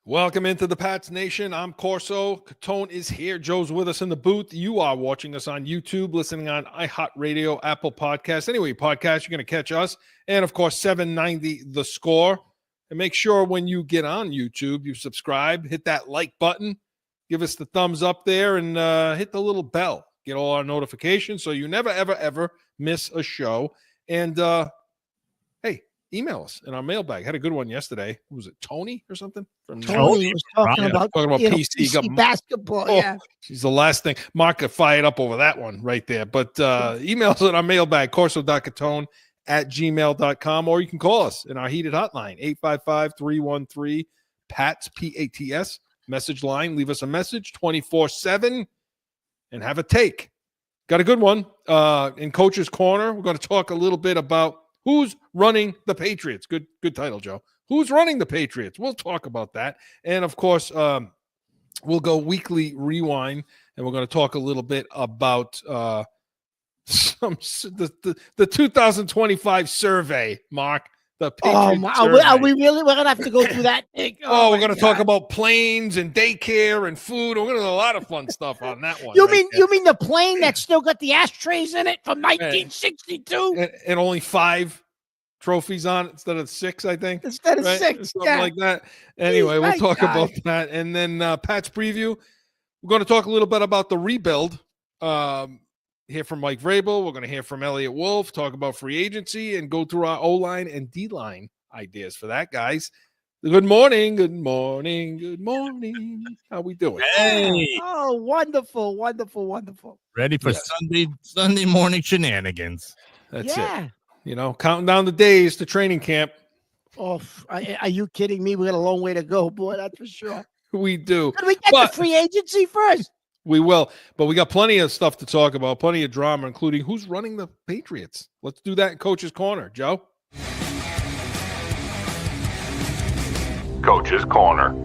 Welcome into the Pats Nation. I'm Corso. Catone is here. Joe's with us in the booth. You are watching us on YouTube, listening on iHeartRadio, Apple Podcasts. Anyway, podcast, you're going to catch us. And, of course, 790 The Score. And make sure when you get on YouTube, you subscribe, hit that like button, give us the thumbs up there, and hit the little bell. Get all our notifications so you never, ever, ever miss a show. And, hey, email us in our mailbag. Had a good one yesterday. Who was it, Tony or something? Tony was talking about PC basketball. Yeah, she's the last thing. Mark got fired up over that one right there. But email us in our mailbag, corso.catone@gmail.com, or you can call us in our heated hotline, 855-313-PATS, P-A-T-S, message line. Leave us a message 24/7 and have a take. Got a good one. In Coach's Corner, we're going to talk a little bit about who's running the Patriots. Good title, Joe. Who's running the Patriots? We'll talk about that. And, of course, we'll go weekly rewind, and we're going to talk a little bit about the 2025 survey, Mark. The Patriots survey. Are we really? We're going to have to go through that. We're going to talk about planes and daycare and food. We're going to do a lot of fun stuff on that one. You mean the plane that still got the ashtrays in it from 1962? And only 5 trophies on it instead of 6, I think. Instead of 6. Something like that. Anyway, we'll talk about that. And then Pat's preview. We're going to talk a little bit about the rebuild. Hear from Mike Vrabel. We're going to hear from Elliot Wolfe, talk about free agency, and go through our O-line and D-line ideas for that, guys. Good morning. How we doing? Hey. Oh, wonderful. Ready for Sunday morning shenanigans. That's it. Counting down the days to training camp. Oh, are you kidding me? We got a long way to go, boy. That's for sure. We do. Can we get the free agency first? We will, but we got plenty of stuff to talk about, plenty of drama, including who's running the Patriots. Let's do that in Coach's Corner. Joe? Coach's Corner.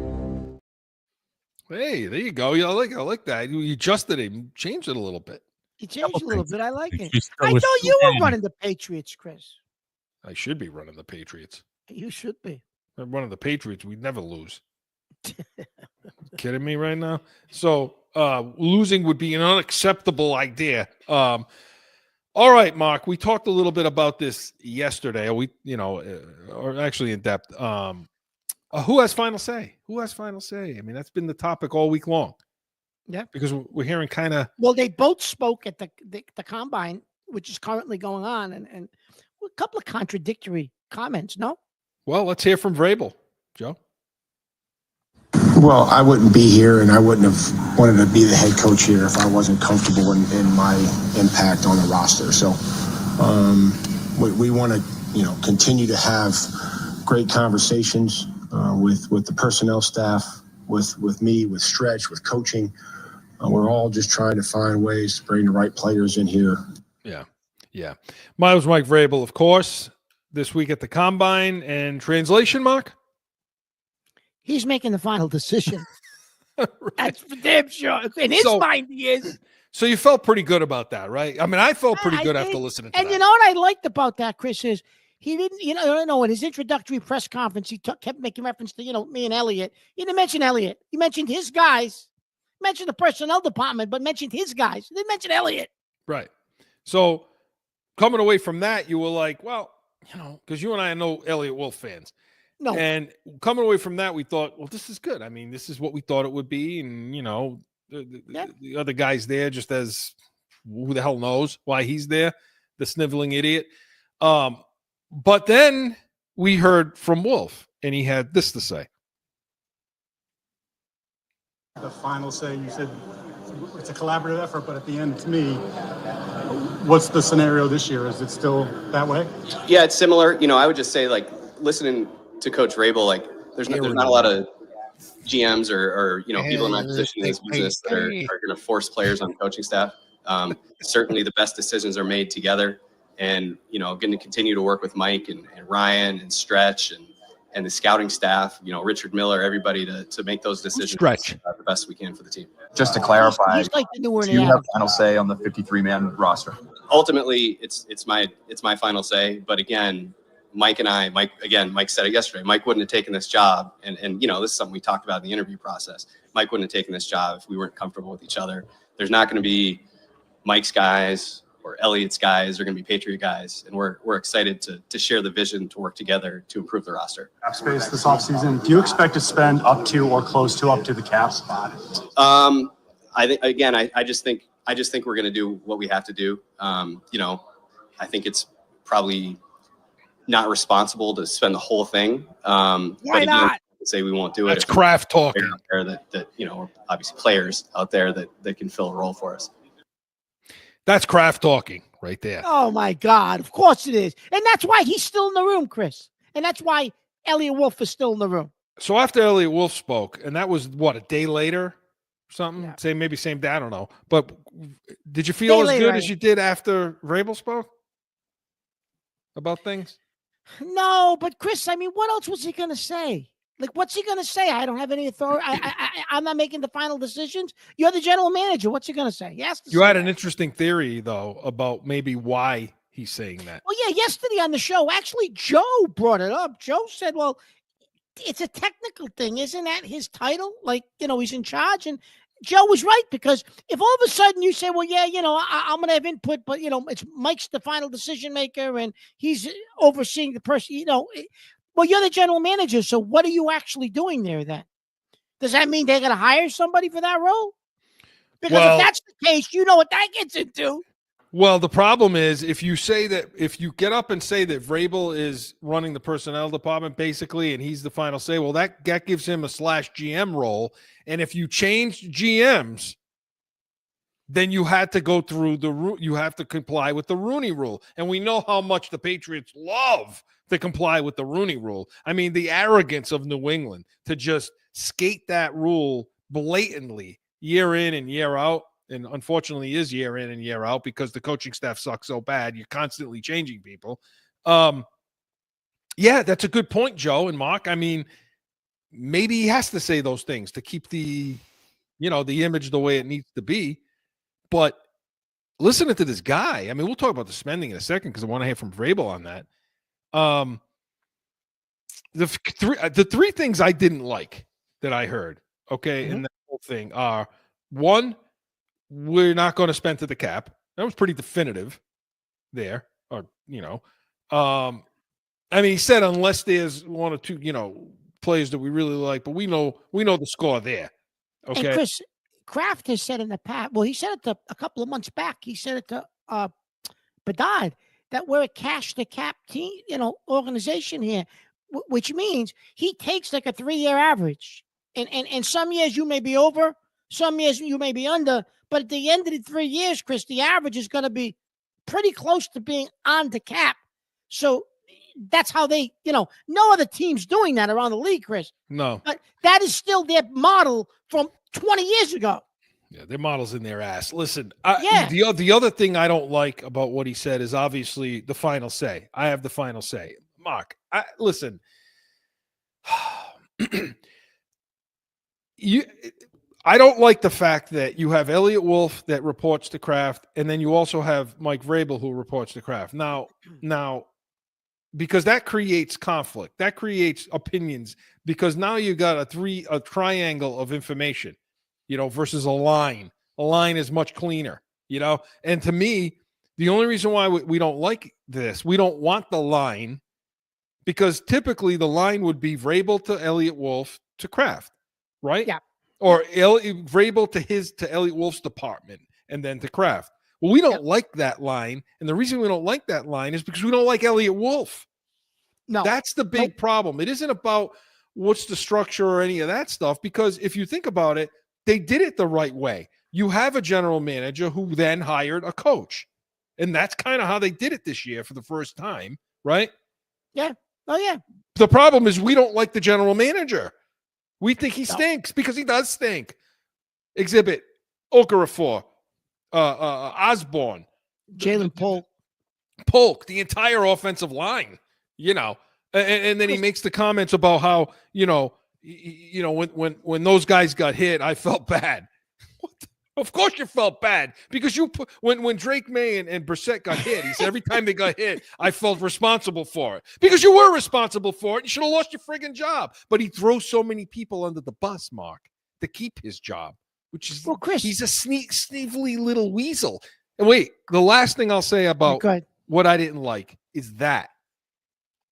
Hey, there you go. I like that. You adjusted it, changed it a little bit. You changed a little bit. I like it. I thought you were running the Patriots, Chris. I should be running the Patriots. You should be. I'm running the Patriots. We'd never lose. Kidding me right now? So losing would be an unacceptable idea. All right, Mark, we talked a little bit about this yesterday. Or actually in depth. Who has final say? I mean, that's been the topic all week long. Yeah, because we're hearing kind of. Well, they both spoke at the combine, which is currently going on, and a couple of contradictory comments. No. Well, let's hear from Vrabel, Joe. Well, I wouldn't be here, and I wouldn't have wanted to be the head coach here if I wasn't comfortable in my impact on the roster. So we want to, continue to have great conversations with the personnel staff, with me, with Stretch, with coaching. We're all just trying to find ways to bring the right players in here. Yeah. Mike Vrabel, of course, this week at the Combine. And translation, Mark? He's making the final decision. Right. That's for damn sure. In his mind, he is. So you felt pretty good about that, right? I mean, I felt pretty good after listening to that. And you know what I liked about that, Chris, is he didn't, in his introductory press conference, he kept making reference to, me and Elliot. He didn't mention Elliot. He mentioned his guys. He mentioned the personnel department, but mentioned his guys. He didn't mention Elliot. Right. So coming away from that, you were like, well, because you and I know Elliot Wolfe fans. No. And coming away from that, we thought, well, this is good. I mean, this is what we thought it would be. And, the other guy's there just as who the hell knows why he's there, the sniveling idiot. But then we heard from Wolfe, and he had this to say. The final say, you said it's a collaborative effort, but at the end, to me, what's the scenario this year? Is it still that way? Yeah, it's similar. I would just say, listening to Coach Vrabel, there's not a lot of GMs or people in my position in this business that are going to force players on coaching staff. Certainly the best decisions are made together, and going to continue to work with Mike and Ryan and Stretch and the scouting staff, Richard Miller, everybody to make those decisions the best we can for the team. Just to clarify, he's like the new do you have final say on the 53-man roster? Ultimately, it's my final say, but again, Mike said it yesterday. Mike wouldn't have taken this job. And this is something we talked about in the interview process. Mike wouldn't have taken this job if we weren't comfortable with each other. There's not going to be Mike's guys or Elliott's guys. They're going to be Patriot guys. And we're excited to share the vision, to work together to improve the roster. Cap space this offseason. Do you expect to spend up to or close to up to the cap spot? I just think we're going to do what we have to do. I think it's probably not responsible to spend the whole thing. Why not? Say we won't do it. That's Kraft talking. Out there that obviously players out there that can fill a role for us. That's Kraft talking right there. Oh my God! Of course it is, and that's why he's still in the room, Chris. And that's why Elliot Wolfe is still in the room. So after Elliot Wolfe spoke, and that was what, a day later, something. Yeah. Maybe same day. I don't know. But did you feel as good as you did after Vrabel spoke about things? No, but Chris, I mean, what else was he going to say? Like, what's he going to say? I don't have any authority. I'm not making the final decisions. You're the general manager. What's he going to say? You had an interesting theory, though, about maybe why he's saying that. Well, yeah, yesterday on the show, actually, Joe brought it up. Joe said, well, it's a technical thing. Isn't that his title? Like, he's in charge. And Joe was right, because if all of a sudden you say, well, yeah, I'm going to have input, but, it's Mike's the final decision maker and he's overseeing the person, well, you're the general manager. So what are you actually doing there then? Does that mean they're going to hire somebody for that role? Because if that's the case, you know what that gets into. Well, the problem is if you get up and say that Vrabel is running the personnel department basically, and he's the final say, well, that gives him a /GM role. And if you change GMs, then you had to go through you have to comply with the Rooney Rule. And we know how much the Patriots love to comply with the Rooney Rule. I mean, the arrogance of New England to just skate that rule blatantly year in and year out. And unfortunately is year in and year out because the coaching staff sucks so bad. You're constantly changing people. Yeah, that's a good point, Joe and Mark. I mean, maybe he has to say those things to keep the image the way it needs to be. But listening to this guy, I mean, we'll talk about the spending in a second because I want to hear from Vrabel on that. The three things I didn't like that I heard, in that whole thing are, one, we're not going to spend to the cap. That was pretty definitive there. Or, I mean, he said unless there's one or two, players that we really like, but we know the score there. Okay. And Chris, Kraft has said in the past, well, he said it a couple of months back. He said it to Bedard that we're a cash to cap team, organization here, which means he takes like a 3-year average. And some years you may be over, some years you may be under, but at the end of the 3 years, Chris, the average is going to be pretty close to being on the cap. So that's how they, no other team's doing that around the league, Chris. No. But that is still their model from 20 years ago. Yeah, their model's in their ass. Listen, Yeah. The other thing I don't like about what he said is obviously the final say. I have the final say. Mark, listen. I don't like the fact that you have Elliot Wolfe that reports to Kraft, and then you also have Mike Vrabel who reports to Kraft. Now, because that creates conflict, that creates opinions, because now you got a triangle of information, versus a line. A line is much cleaner, And to me, the only reason why we don't like this, we don't want the line, because typically the line would be Vrabel to Elliot Wolfe to Kraft, right? Yeah. Or Vrabel to Elliot Wolfe's department and then to Kraft. Well, we don't like that line. And the reason we don't like that line is because we don't like Elliot Wolfe. No. That's the big problem. It isn't about what's the structure or any of that stuff, because if you think about it, they did it the right way. You have a general manager who then hired a coach. And that's kind of how they did it this year for the first time, right? Yeah. Oh, yeah. The problem is we don't like the general manager. We think he stinks because he does stink. Exhibit, Okafor, Osborne, Jalen Polk, the entire offensive line, and then he makes the comments about how, when those guys got hit, I felt bad. Of course you felt bad because you put when Drake May and Brissett got hit, he said every time they got hit, I felt responsible for it. Because you were responsible for it. You should have lost your friggin' job. But he throws so many people under the bus, Mark, to keep his job, which is Chris, he's a sneevely little weasel. And wait, the last thing I'll say about what I didn't like is that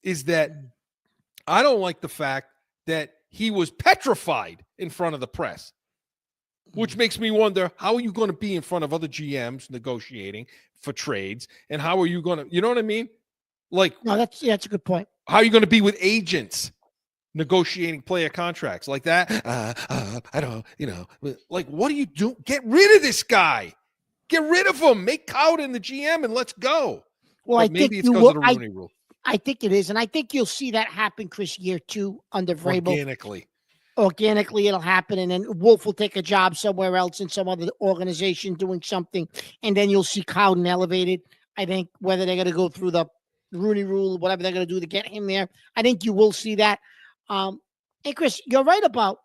I don't like the fact that he was petrified in front of the press. Which makes me wonder, how are you going to be in front of other GMs negotiating for trades? And how are you going to, you know what I mean? Like, no, that's a good point. How are you going to be with agents negotiating player contracts like that? I don't, like, what do you do? Get rid of this guy. Get rid of him. Make Cowden the GM and let's go. Well, but maybe it's because of the Rooney Rule. I think it is. And I think you'll see that happen, Chris, year 2 under Vrabel. Organically, it'll happen, and then Wolfe will take a job somewhere else in some other organization doing something, and then you'll see Cowden elevated. I think whether they're going to go through the Rooney Rule, whatever they're going to do to get him there, I think you will see that. And Chris, you're right about,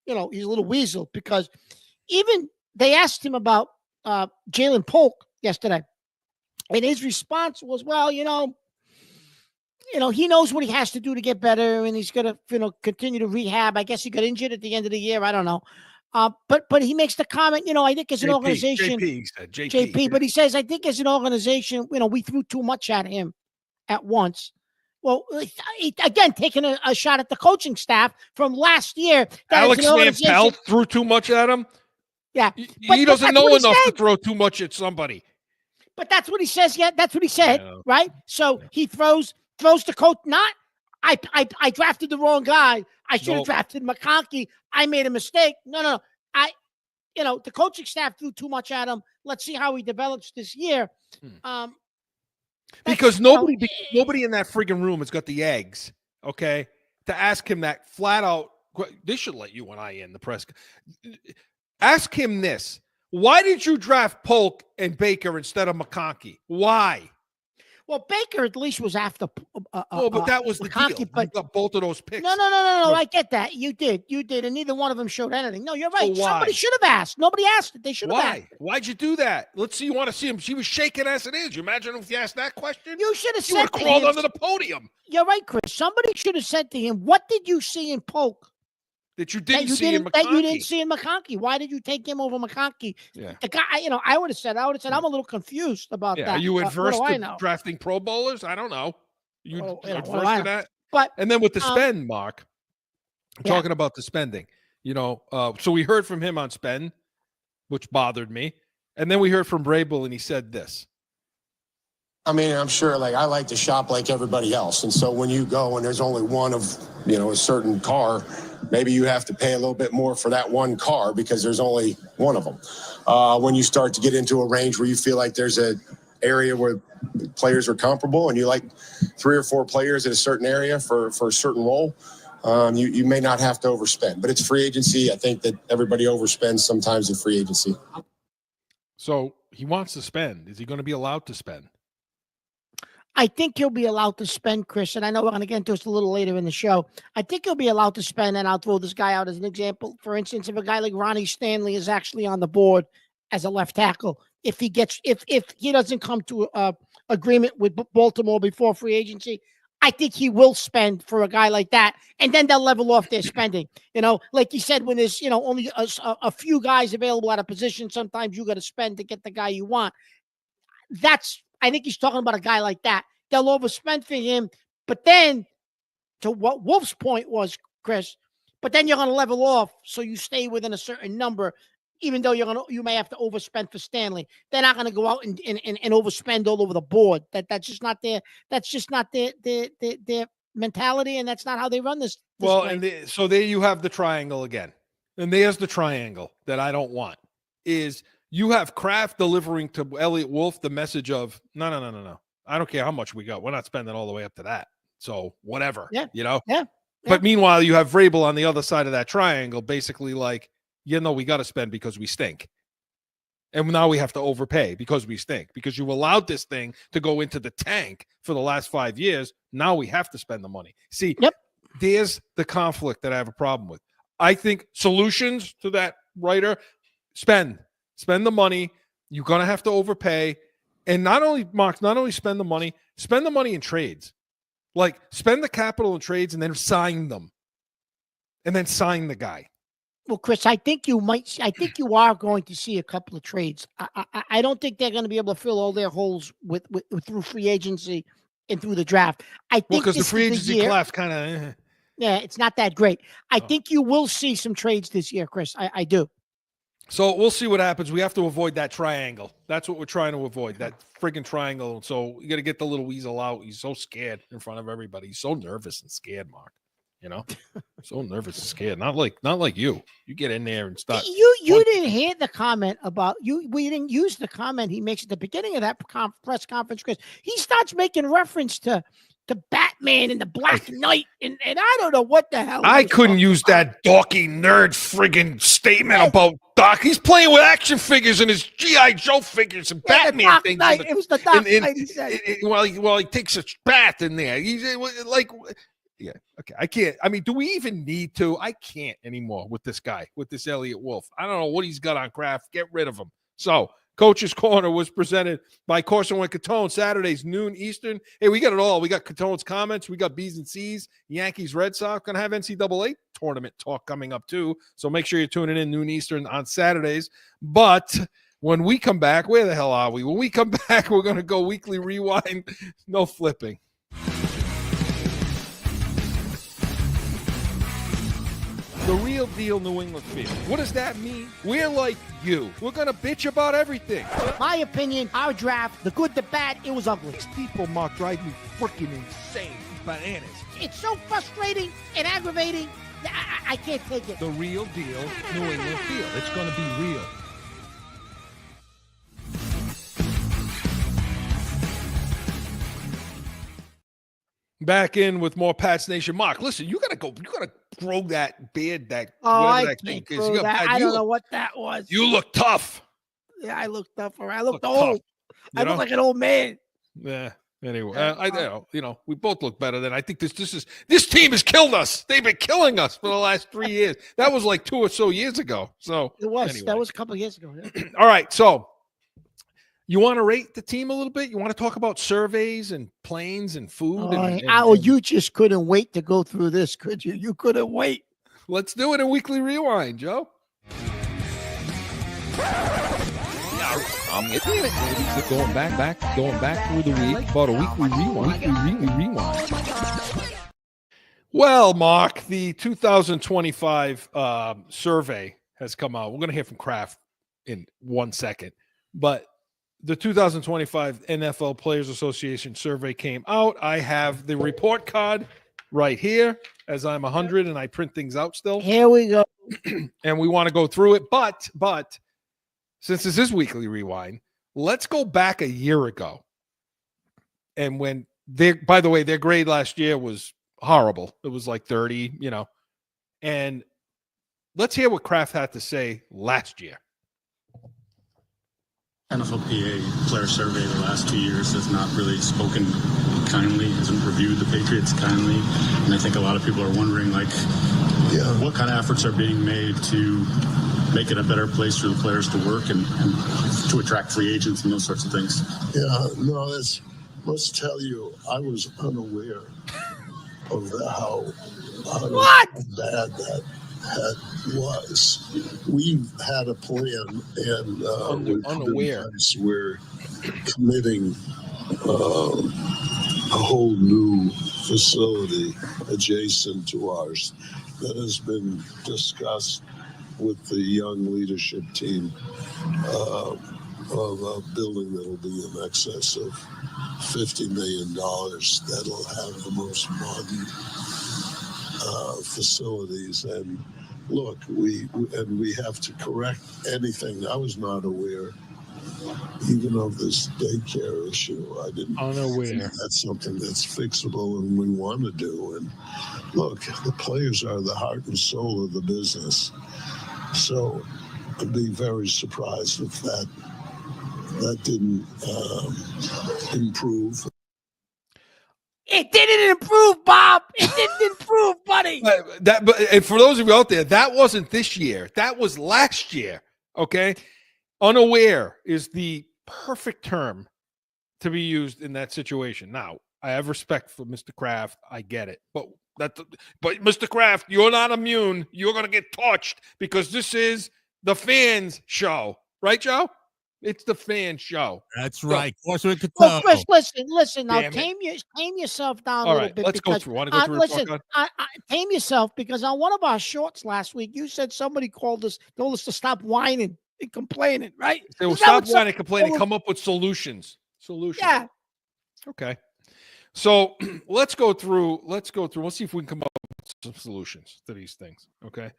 he's a little weasel because even they asked him about Jalen Polk yesterday, and his response was, well, he knows what he has to do to get better, and he's going to, continue to rehab. I guess he got injured at the end of the year. I don't know. But he makes the comment, I think as an organization, JP, but he says, I think as an organization, we threw too much at him at once. Well, again, taking a shot at the coaching staff from last year. Alex Van Pelt threw too much at him. Yeah. He doesn't know enough to throw too much at somebody. But that's what he says. Yeah, that's what he said, right? So he throws the coach. Not, I drafted the wrong guy. I should have drafted McConkey. I made a mistake. No. The coaching staff threw too much at him. Let's see how he develops this year. Because nobody in that friggin' room has got the eggs, okay, to ask him that flat out. They should let you and I in the press. Ask him this. Why did you draft Polk and Baker instead of McConkey? Why? Well, Baker at least was after. But that was the McConkey, deal. But you got both of those picks. No. I get that. You did, and neither one of them showed anything. No, you're right. So somebody should have asked. Nobody asked it. They should have asked. Why'd you do that? Let's see. You want to see him? She was shaking as it is. You imagine if you asked that question? You should have said. You would have crawled under the podium. You're right, Chris. Somebody should have said to him, "What did you see in Polk that you didn't see in McConkey? That you didn't see in McConkey? Why did you take him over McConkey?" Yeah. The guy, I would have said, I'm a little confused about that. Are you adverse to drafting Pro Bowlers? I don't know. You adverse to that? But and then with the spend, Mark, talking about the spending, so we heard from him on spend, which bothered me. And then we heard from Vrabel, and he said this. I mean, I'm sure, I like to shop like everybody else. And so when you go and there's only one of, a certain car, maybe you have to pay a little bit more for that one car because there's only one of them. When you start to get into a range where you feel like there's an area where players are comparable and you like 3 or 4 players in a certain area for a certain role, you may not have to overspend. But it's free agency. I think that everybody overspends sometimes in free agency. So he wants to spend. Is he going to be allowed to spend? I think he'll be allowed to spend, Chris, and I know we're going to get into this a little later in the show. I think he'll be allowed to spend, and I'll throw this guy out as an example. For instance, if a guy like Ronnie Stanley is actually on the board as a left tackle, if he doesn't come to agreement with Baltimore before free agency, I think he will spend for a guy like that, and then they'll level off their spending. Like you said, when there's only a few guys available at a position, sometimes you got to spend to get the guy you want. I think he's talking about a guy like that. They'll overspend for him, but then, to what Wolf's point was, Chris, but then you're going to level off so you stay within a certain number, even though you may have to overspend for Stanley. They're not going to go out and overspend all over the board. That's just not their mentality, and that's not how they run this well, way. So there you have the triangle again. And there's the triangle that I don't want is you have Kraft delivering to Elliott Wolfe the message of, no. I don't care how much we got. We're not spending all the way up to that. So whatever, Yeah. But meanwhile, you have Vrabel on the other side of that triangle, basically like, we got to spend because we stink. And now we have to overpay because we stink. Because you allowed this thing to go into the tank for the last 5 years. Now we have to spend the money. See, there's the conflict that I have a problem with. I think solutions to that writer, Spend the money. You're going to have to overpay. And not only spend the money in trades. Like, spend the capital in trades and then sign them. And then sign the guy. Well, Chris, I think you are going to see a couple of trades. I don't think they're going to be able to fill all their holes with through free agency and through the draft. I think because the free agency class kind of yeah, it's not that great. I think you will see some trades this year, Chris. I do. So we'll see what happens. We have to avoid that triangle. That's what we're trying to avoid, that friggin' triangle. So you got to get the little weasel out. He's so scared in front of everybody. He's so nervous and scared, Mark. You know, so nervous and scared. Not like you. You get in there and start. You didn't hear the comment about you. We didn't use the comment he makes at the beginning of that press conference, Chris. He starts making reference to Batman and the Black Knight, and I don't know what the hell. I couldn't use that dorky nerd friggin' statement about Doc. He's playing with action figures and his G.I. Joe figures and Batman things. It was the Dark Knight. He said. While he takes a bath in there, he's like. Yeah. Okay. I can't. I mean, do we even need to? I can't anymore with this guy, with this Elliot Wolfe. I don't know what he's got on Kraft. Get rid of him. So, Coach's Corner was presented by Corso and Catone, Saturdays, noon Eastern. Hey, we got it all. We got Catone's comments. We got B's and C's. Yankees, Red Sox. Going to have NCAA tournament talk coming up, too. So, make sure you're tuning in noon Eastern on Saturdays. But when we come back, where the hell are we? When we come back, we're going to go weekly rewind. No flipping. The real deal New England field. What does that mean? We're like you. We're going to bitch about everything. My opinion, our draft, the good, the bad, it was ugly. These people, Mark, drive me freaking insane. Bananas. It's so frustrating and aggravating. I can't take it. The real deal New England field. It's going to be real. Back in with more Pats Nation. Mark, listen, you gotta grow that beard. I can't grow that. I don't know what that was. You look tough. Yeah, I look tough. I look old. I look like an old man. Yeah. Anyway, we both look better than I think. This team has killed us. They've been killing us for the last 3 years. That was like 2 or so years ago. So it was. Anyway. That was a couple of years ago. Yeah. All right, so. You want to rate the team a little bit? You want to talk about surveys and planes and food? You just couldn't wait to go through this, could you? You couldn't wait. Let's do it in Weekly Rewind, Joe. I'm getting it. Going back through the week. About a Weekly Rewind. Well, Mark, the 2025 survey has come out. We're going to hear from Kraft in 1 second, but the 2025 NFL Players Association survey came out. I have the report card right here as I'm 100 and I print things out still. Here we go. And we want to go through it. But since this is Weekly Rewind, let's go back a year ago. And when by the way, their grade last year was horrible. It was like 30, and let's hear what Kraft had to say last year. NFLPA player survey the last 2 years has not really spoken kindly, hasn't reviewed the Patriots kindly. And I think a lot of people are wondering, what kind of efforts are being made to make it a better place for the players to work and to attract free agents and those sorts of things. Yeah, no, let's tell you, I was unaware of how bad that was. We've had a plan, and we're committing a whole new facility adjacent to ours that has been discussed with the young leadership team of a building that'll be in excess of $50 million. That'll have the most modern facilities. And look, we have to correct anything. I was not aware even of this daycare issue. I didn't. Unaware. That's something that's fixable and we want to do. And look, the players are the heart and soul of the business. So I'd be very surprised if that didn't improve. It didn't improve, Bob. It didn't improve, buddy. And for those of you out there, that wasn't this year. That was last year. Okay. Unaware is the perfect term to be used in that situation. Now, I have respect for Mr. Kraft. I get it. But Mr. Kraft, you're not immune. You're going to get touched because this is the fans' show. Right, Joe? It's the fan show. That's right. Well, Chris, listen. Now, tame yourself down a little bit. Let's go through. Want to go through? Listen, tame yourself because on one of our shorts last week, you said somebody told us to stop whining and complaining, right? So stop whining and complaining. Come up with solutions. Yeah. Okay. So let's go through. Let's see if we can come up with some solutions to these things. Okay.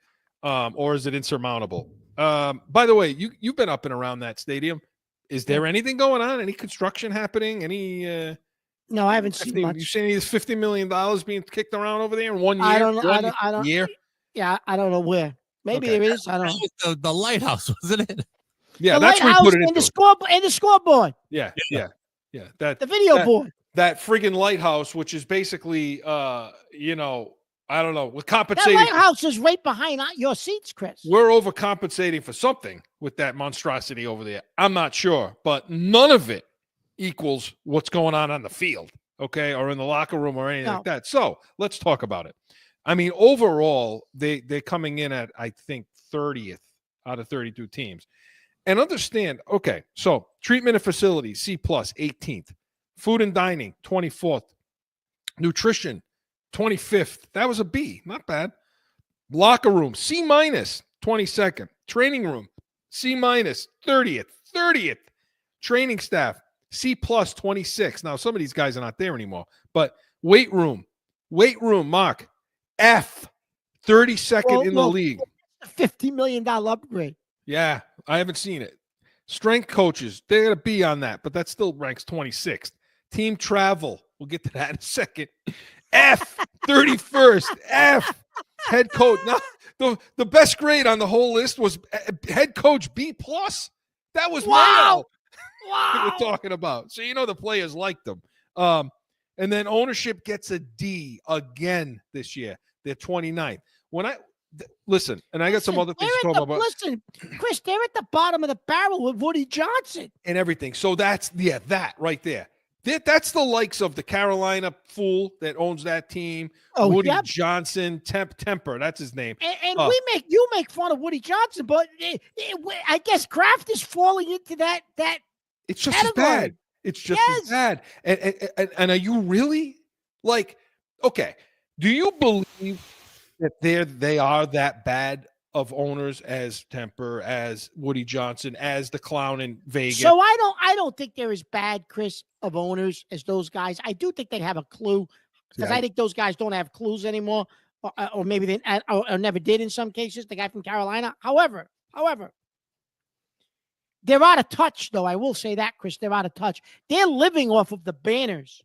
Or is it insurmountable? By the way, you've been up and around that stadium. Is there anything going on? Any construction happening? Any? No, I haven't seen much. You seen any $50 million being kicked around over there in 1 year? I don't. Year? Yeah, I don't know where. Maybe there is. I don't know. That was the lighthouse, wasn't it? Yeah, the that's where we put it in the scoreboard. Yeah. The video board. That friggin' lighthouse, which is basically, I don't know. We're compensating. That lighthouse is right behind your seats, Chris. We're overcompensating for something with that monstrosity over there. I'm not sure, but none of it equals what's going on the field, okay, or in the locker room or anything like that. So let's talk about it. I mean, overall, they're coming in at, I think, 30th out of 32 teams. And understand, okay, so treatment and facilities, C+, 18th. Food and dining, 24th. Nutrition, 25th. That was a B. Not bad. Locker room, C-, 22nd. Training room, C-, 30th. 30th. Training staff, C+, 26. Now, some of these guys are not there anymore. But weight room, Mark, F, 32nd in the league. $50 million upgrade. Yeah, I haven't seen it. Strength coaches, they're going to be on that, but that still ranks 26th. Team travel, we'll get to that in a second. F, 31st. F, head coach. Now, the best grade on the whole list was head coach B+. That was wow. We're talking about. So, the players liked them. And then ownership gets a D again this year. They're 29th. Listen, and I got some other things to talk about. Listen, Chris, they're at the bottom of the barrel with Woody Johnson. And everything. So that's, that right there. That's the likes of the Carolina fool that owns that team. Woody Johnson, Temper, that's his name. And you make fun of Woody Johnson, but I guess Kraft is falling into that it's just category. As bad. It's just as bad. And are you really okay, do you believe that they are that bad of owners as Temper, as Woody Johnson, as the clown in Vegas? So I don't think they're as bad, Chris, of owners as those guys. I do think they have a clue because I think those guys don't have clues anymore, or maybe they or never did in some cases. The guy from Carolina, however, they're out of touch. Though I will say that, Chris, they're out of touch. They're living off of the banners,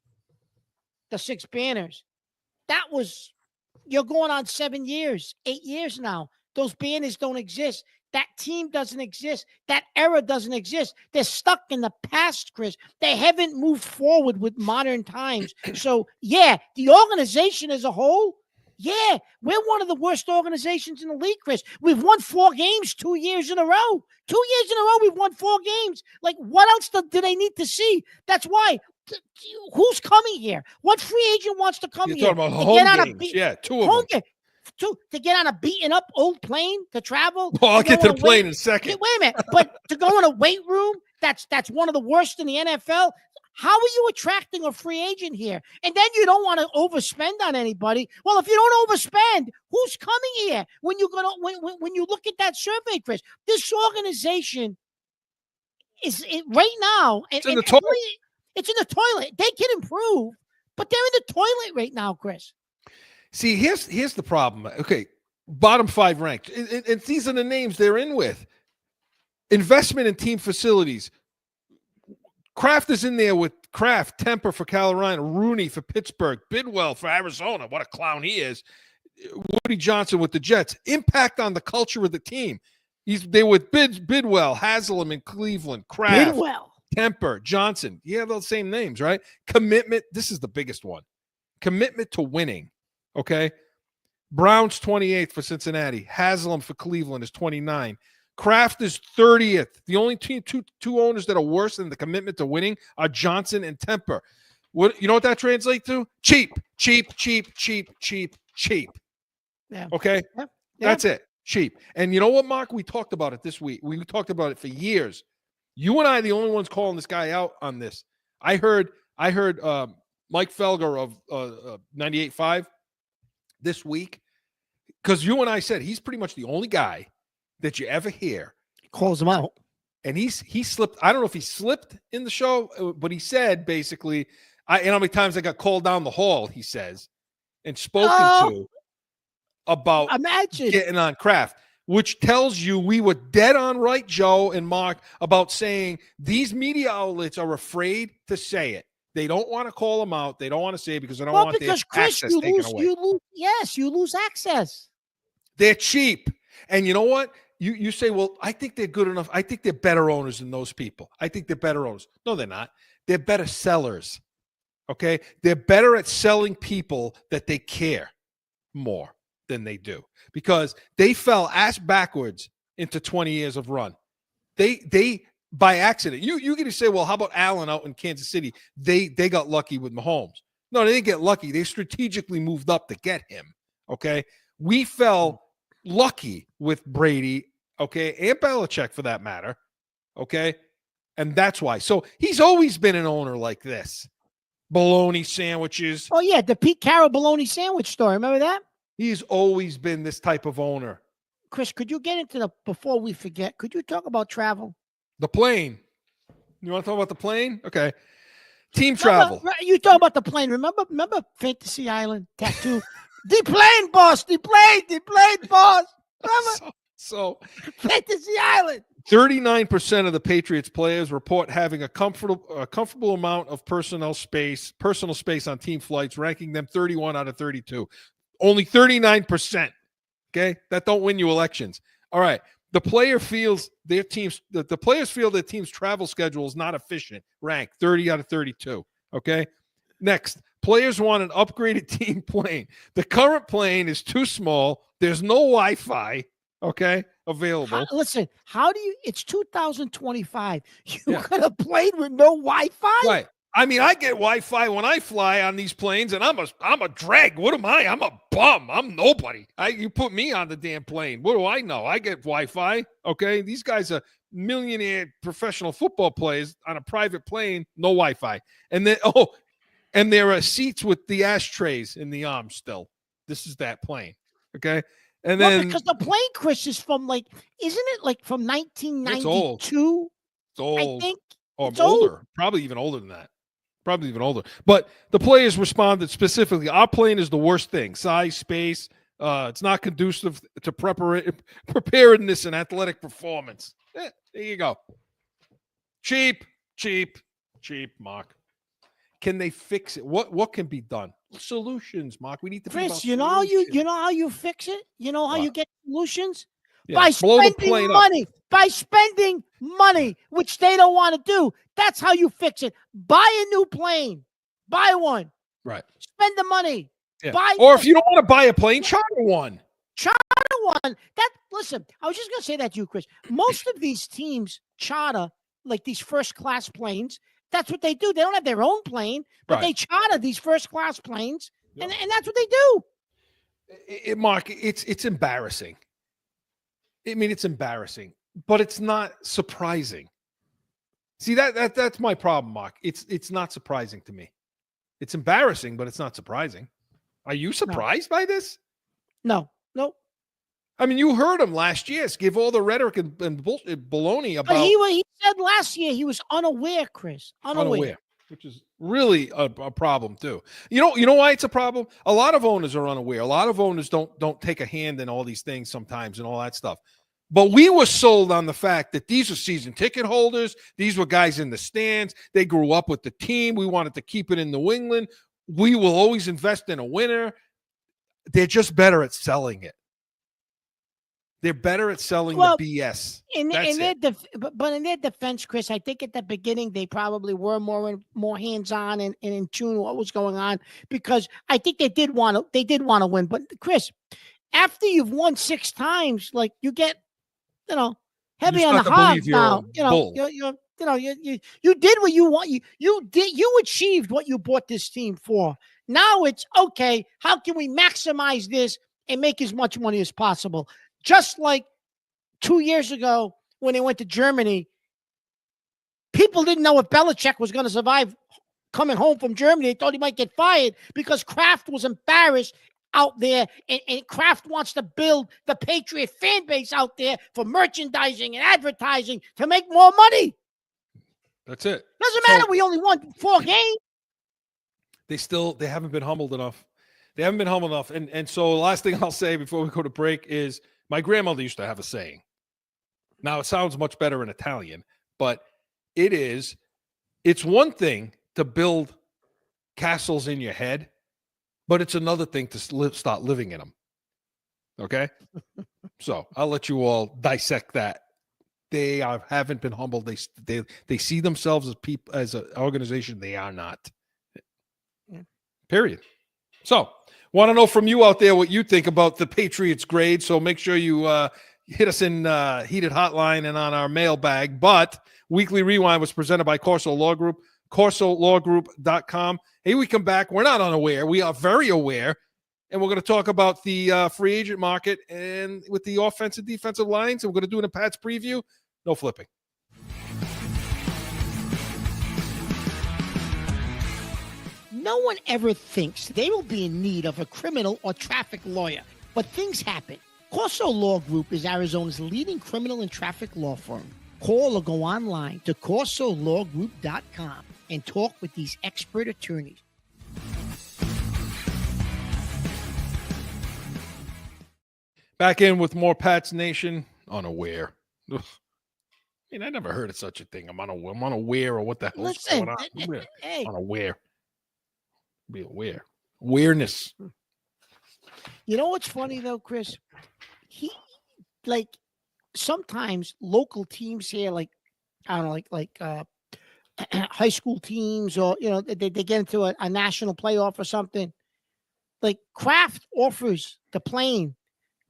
the 6 banners. You're going on 7 years, 8 years now. Those banners don't exist. That team doesn't exist. That era doesn't exist. They're stuck in the past, Chris. They haven't moved forward with modern times. So, the organization as a whole, we're one of the worst organizations in the league, Chris. We've won 4 games 2 years in a row. 2 years in a row, we've won 4 games. What else do they need to see? That's why. Who's coming here? What free agent wants to come here? You're talking about home games. 2 of them. To get on a beaten up old plane to travel. Well, I'll get to the plane in a second. Wait a minute, but to go in a weight room, that's one of the worst in the NFL. How are you attracting a free agent here? And then you don't want to overspend on anybody. Well, if you don't overspend, who's coming here? When you look at that survey, Chris, this organization is right now. It's in the toilet. It's in the toilet. They can improve, but they're in the toilet right now, Chris. See, here's the problem. Okay, bottom 5 ranked. And these are the names they're in with. Investment in team facilities. Kraft is in there with Kraft, Temper for Carolina, Rooney for Pittsburgh, Bidwell for Arizona. What a clown he is. Woody Johnson with the Jets. Impact on the culture of the team. They with Bidwell, Haslam in Cleveland, Kraft. Bidwell. Temper, Johnson. You have those same names, right? Commitment. This is the biggest one. Commitment to winning. Okay. Browns 28th for Cincinnati. Haslam for Cleveland is 29. Kraft is 30th. The only two owners that are worse than the commitment to winning are Johnson and Temper. What you know what that translates to? Cheap, cheap, cheap, cheap, cheap, cheap. Yeah. Okay? Yeah. That's it. Cheap. And you know what, Mark? We talked about it this week. We talked about it for years. You and I are the only ones calling this guy out on this. I heard Mike Felger of 98.5 this week, because you and I said he's pretty much the only guy that you ever hear calls him out. And he slipped. I don't know if he slipped in the show, but he said basically, you know how many times I got called down the hall, he says, and spoken to about getting on Kraft, which tells you we were dead on right, Joe and Mark, about saying these media outlets are afraid to say it. They don't want to call them out. They don't want to say it because they don't want their access taken away. You lose access. They're cheap. And you know what? You say, well, I think they're good enough. I think they're better owners than those people. I think they're better owners. No, they're not. They're better sellers. Okay? They're better at selling people that they care more than they do, because they fell ass backwards into 20 years of run. They by accident. You get to say, well, how about Allen out in Kansas City? They got lucky with Mahomes. No, they didn't get lucky. They strategically moved up to get him. Okay? We fell lucky with Brady, okay, and Belichick for that matter, okay? And that's why. So he's always been an owner like this. Bologna sandwiches. Oh, yeah, the Pete Carroll bologna sandwich story. Remember that? He's always been this type of owner. Chris, could you get into before we forget, could you talk about travel? The plane. You want to talk about the plane? Okay. Team travel. You talk about the plane. Remember Fantasy Island tattoo? The plane, boss. The plane, boss. So Fantasy Island. 39% of the Patriots players report having a comfortable amount of personal space on team flights, ranking them 31 out of 32. Only 39%. Okay, that don't win you elections. All right. The players feel their team's travel schedule is not efficient. Rank 30 out of 32. Okay. Next, players want an upgraded team plane. The current plane is too small. There's no Wi-Fi, okay, available. Listen, it's 2025. You got a plane with no Wi-Fi? Right. I mean, I get Wi-Fi when I fly on these planes, and I'm a drag. What am I? I'm a bum. I'm nobody. You put me on the damn plane. What do I know? I get Wi-Fi, okay? These guys are millionaire professional football players on a private plane, no Wi-Fi. And then, and there are seats with the ashtrays in the arms still. This is that plane. Okay. And then because the plane, Chris, is from isn't it from 1992? It's old. I think. Or older. Old. Probably even older than that. Probably even older. But the players responded specifically. Our plane is the worst thing. Size, space. It's not conducive to preparedness and athletic performance. There you go. Cheap, Mark. Can they fix it? What can be done? Solutions, Mark. We need to. Chris, you know how you fix it? You know how you get solutions? Yeah, by spending money. By spending money, which they don't want to do. That's how you fix it. Buy a new plane. Buy one. Right. Spend the money. Yeah. Or if you don't want to buy a plane, charter one. Listen, I was just gonna say that to you, Chris. Most of these teams charter these first class planes. That's what they do. They don't have their own plane, but they charter these first class planes, and that's what they do. Mark, it's embarrassing. I mean, it's embarrassing, but it's not surprising. See, that's my problem, Mark. It's not surprising to me. It's embarrassing, but it's not surprising. Are you surprised by this? No. I mean, you heard him last year give all the rhetoric and baloney about. But he said last year he was unaware, Chris. Unaware. Which is really a problem too. You know why it's a problem? A lot of owners are unaware. A lot of owners don't take a hand in all these things sometimes and all that stuff. But we were sold on the fact that these are season ticket holders. These were guys in the stands. They grew up with the team. We wanted to keep it in New England. We will always invest in a winner. They're just better at selling it. They're better at selling the BS. But in their defense, Chris, I think at the beginning they probably were more hands-on and in tune with what was going on, because I think they did want to win. But Chris, after you've won 6 times, you get, heavy You on the start to believe hogs you're a now. bull. You did what you want. You achieved what you bought this team for. Now it's okay. How can we maximize this and make as much money as possible? Just like 2 years ago when they went to Germany, people didn't know if Belichick was going to survive coming home from Germany. They thought he might get fired because Kraft was embarrassed out there, and Kraft wants to build the Patriot fan base out there for merchandising and advertising to make more money. That's it. Doesn't matter. We only won 4 games. They haven't been humbled enough. They haven't been humbled enough. And so the last thing I'll say before we go to break is my grandmother used to have a saying. Now it sounds much better in Italian, but it's one thing to build castles in your head, but it's another thing to start living in them. Okay? So I'll let you all dissect that. They haven't been humbled. They see themselves as an organization. They are not. Yeah. Period. So want to know from you out there what you think about the Patriots grade. So make sure you hit us in Heated Hotline and on our mailbag. But Weekly Rewind was presented by Corso Law Group, CorsoLawGroup.com. Hey, we come back. We're not unaware. We are very aware. And we're going to talk about the free agent market and with the offensive defensive lines. And we're going to do it in a Pat's preview. No flipping. No one ever thinks they will be in need of a criminal or traffic lawyer, but things happen. Corso Law Group is Arizona's leading criminal and traffic law firm. Call or go online to CorsoLawGroup.com and talk with these expert attorneys. Back in with more Pat's Nation. Unaware. Ugh. I mean, I never heard of such a thing. I'm unaware of what the hell's going on. Hey. Unaware. Be aware. Awareness. You know what's funny though, Chris? Sometimes local teams here, like I don't know, high school teams, or they get into a national playoff or something. Like Kraft offers the plane,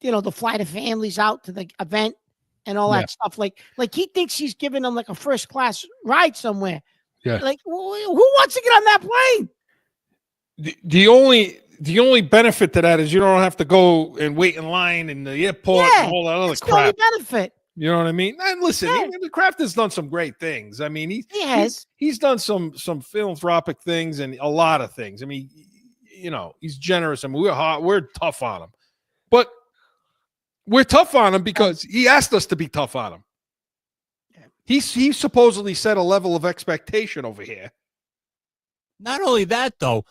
to fly the families out to the event and all that stuff. Like he thinks he's giving them like a first class ride somewhere. Yeah. Like who wants to get on that plane? The only benefit to that is you don't have to go and wait in line in the airport and all that other that's crap. the only benefit. You know what I mean? And listen, Kraft has done some great things. I mean, he's done some philanthropic things and a lot of things. I mean, he's generous. I mean, we're tough on him, but we're tough on him because he asked us to be tough on him. He supposedly set a level of expectation over here. Not only that, though,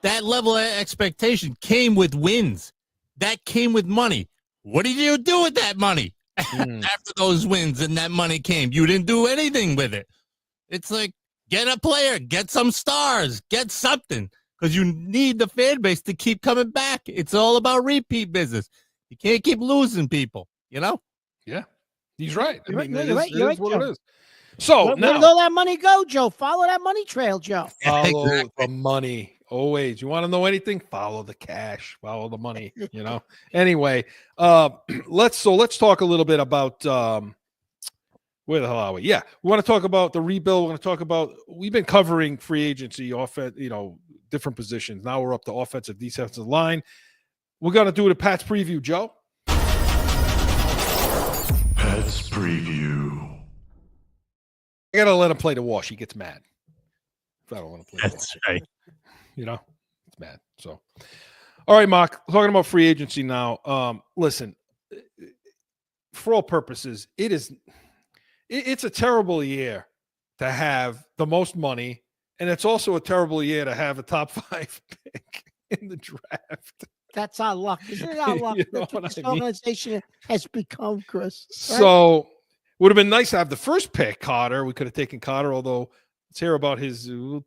that level of expectation came with wins. That came with money. What did you do with that money after those wins and that money came? You didn't do anything with it. It's like, get a player, get some stars, get something, because you need the fan base to keep coming back. It's all about repeat business. You can't keep losing people, Yeah, he's right. I mean, You're right, what Joe. it is. So Where now, did all that money go, Joe? Follow that money trail, Joe. follow the money. Always. You want to know anything? Follow the cash. Follow the money. Anyway, let's talk a little bit about where the hell are we? Yeah, we want to talk about the rebuild. We're going to talk about. We've been covering free agency, different positions. Now we're up to offensive, defensive line. We're going to do the Pat's preview, Joe. Pat's preview. I got to let him play the wash. He gets mad if I don't want to play the wash. That's right. It's mad. So, all right, Mark, talking about free agency now. Listen, for all purposes, it's a terrible year to have the most money, and it's also a terrible year to have a top 5 pick in the draft. That's our luck. Isn't it our luck that this organization has become, Chris? Right? So, would have been nice to have the first pick, Carter. We could have taken Carter, although let's hear about when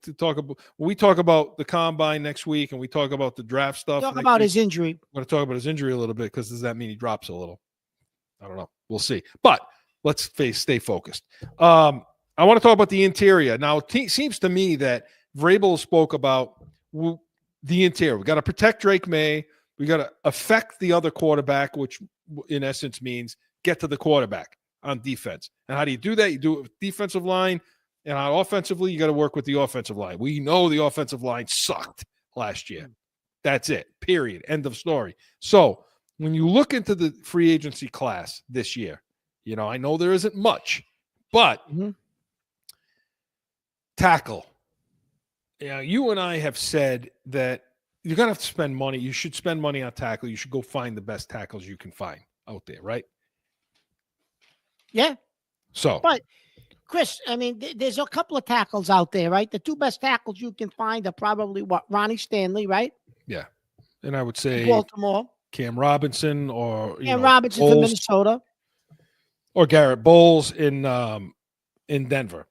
we talk about the combine next week and we talk about the draft stuff. Talk about his injury. We're going to talk about his injury a little bit, because does that mean he drops a little? I don't know. We'll see. But let's stay focused. I want to talk about the interior. Now, it seems to me that Vrabel spoke about the interior. We got to protect Drake May. We got to affect the other quarterback, which in essence means get to the quarterback. on defense. And how do you do that? You do it with defensive line, and offensively, you got to work with the offensive line. We know the offensive line sucked last year. That's it, period. End of story. So when you look into the free agency class this year, I know there isn't much, but tackle. You and I have said that you're going to have to spend money. You should spend money on tackle. You should go find the best tackles you can find out there, right? Yeah. So, but Chris, I mean, there's a couple of tackles out there, right? The two best tackles you can find are probably Ronnie Stanley, right? Yeah. And I would say Baltimore. Cam Robinson or Robinson Bowles, from Minnesota. Or Garrett Bowles in Denver.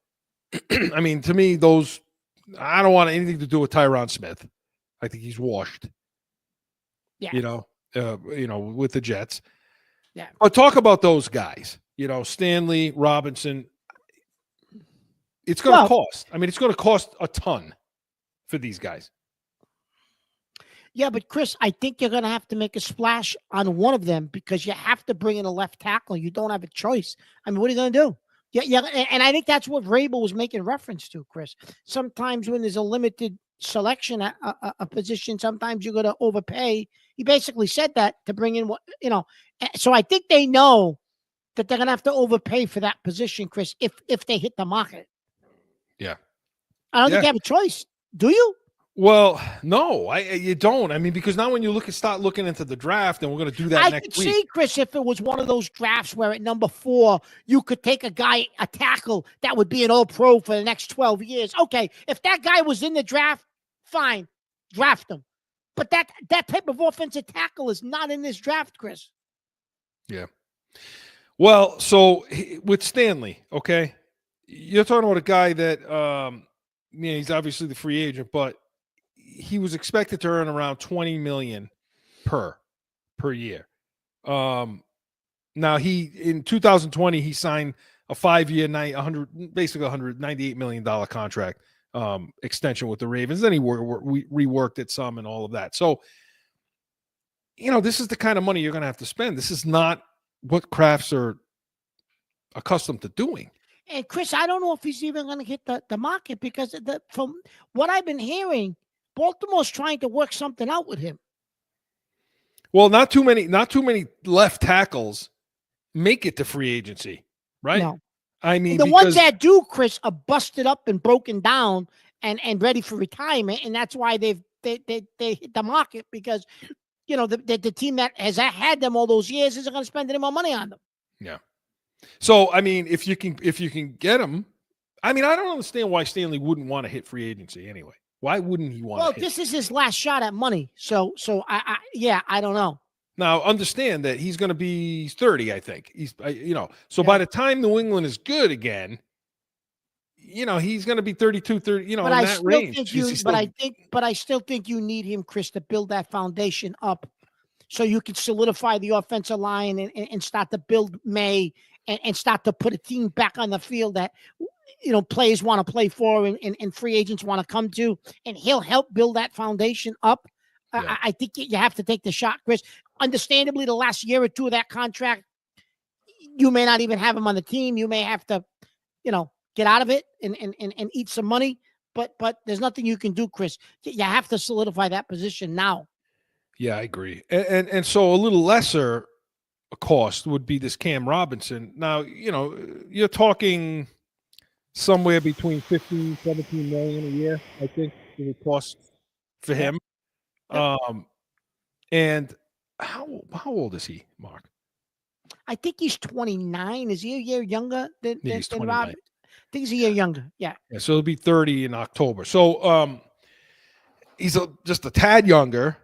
I mean, to me, those I don't want anything to do with Tyron Smith. I think he's washed. Yeah. With the Jets. Yeah. But talk about those guys. Stanley, Robinson. It's going to cost. I mean, it's going to cost a ton for these guys. Yeah, but Chris, I think you're going to have to make a splash on one of them because you have to bring in a left tackle. You don't have a choice. I mean, what are you going to do? Yeah, and I think that's what Vrabel was making reference to, Chris. Sometimes when there's a limited selection at a position, sometimes you're going to overpay. He basically said that to bring in So I think they know that they're going to have to overpay for that position, Chris, if they hit the market. Yeah. I don't think you have a choice. Do you? Well, no, you don't. I mean, because now when you start looking into the draft, and we're going to do that next week. I could see, Chris, if it was one of those drafts where at number 4, you could take a tackle that would be an all-pro for the next 12 years. Okay, if that guy was in the draft, fine, draft him. But that type of offensive tackle is not in this draft, Chris. Yeah. Well, so with Stanley, okay, you're talking about a guy that, he's obviously the free agent, but he was expected to earn around $20 million per year. Now in 2020 he signed a 5-year, $198 million contract extension with the Ravens. Then he reworked it some and all of that. So, this is the kind of money you're going to have to spend. This is not what Krafts are accustomed to doing. And Chris, I don't know if he's even going to hit the market because from what I've been hearing, Baltimore's trying to work something out with him. Well, not too many left tackles make it to free agency, right? No. I mean, the ones that do, Chris, are busted up and broken down and ready for retirement, and that's why they hit the market because the team that has had them all those years isn't going to spend any more money on them. Yeah. So I mean, if you can get him, I mean, I don't understand why Stanley wouldn't want to hit free agency anyway. Why wouldn't he want to? Well, this is his last shot at money. So I don't know. Now, understand that he's going to be 30, I think. By the time New England is good again, he's going to be 32, 30, in that range. But I still think you need him, Chris, to build that foundation up so you can solidify the offensive line and start to build May and start to put a team back on the field that players want to play for and free agents want to come to, and he'll help build that foundation up. Yeah. I think you have to take the shot, Chris. Understandably, the last year or two of that contract, you may not even have him on the team. You may have to, get out of it and eat some money. But there's nothing you can do, Chris. You have to solidify that position now. Yeah, I agree. And so a little lesser cost would be this Cam Robinson. Now, you're talking somewhere between 15, 17 million a year, I think, it would cost for him. And how old is he, Mark? I think he's 29. Is he a year younger than Rob? I think he's a year younger. Yeah. So he'll be 30 in October. So he's just a tad younger.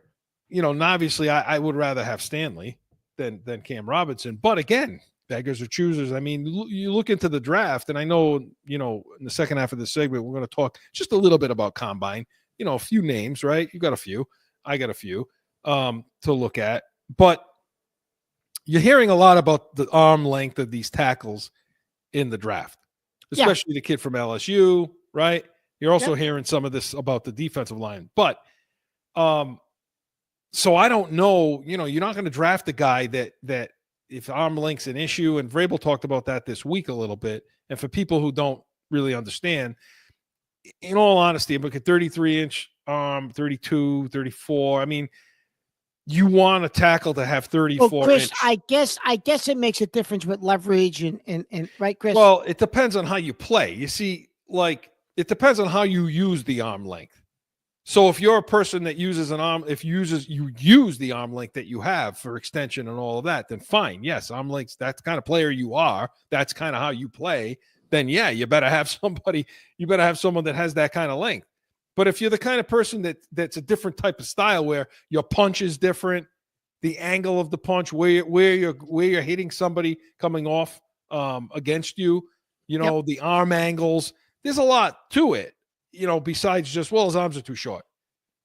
And obviously I would rather have Stanley than Cam Robinson. But again, beggars or choosers. I mean, you look into the draft, and I know, in the second half of the segment, we're going to talk just a little bit about Combine. A few names, right? You got a few. I got a few to look at. But you're hearing a lot about the arm length of these tackles in the draft, especially the kid from LSU, right? You're also hearing some of this about the defensive line. But so I don't know, you're not going to draft a guy that if arm length's an issue, and Vrabel talked about that this week a little bit. And for people who don't really understand, in all honesty, look at 33-inch arm, 32, 34. I mean, you want a tackle to have 34 Well, Chris, inch. I guess it makes a difference with leverage and right, Chris? Well, it depends on how you play. You see, like, it depends on how you use the arm length. So if you're a person that uses an arm, you use the arm length that you have for extension and all of that, then fine. Yes, arm lengths, that's the kind of player you are. That's kind of how you play. Then yeah, you better have someone that has that kind of length. But if you're the kind of person that's a different type of style where your punch is different, the angle of the punch, where you're hitting somebody coming off against you, the arm angles, there's a lot to it, besides just, well, his arms are too short.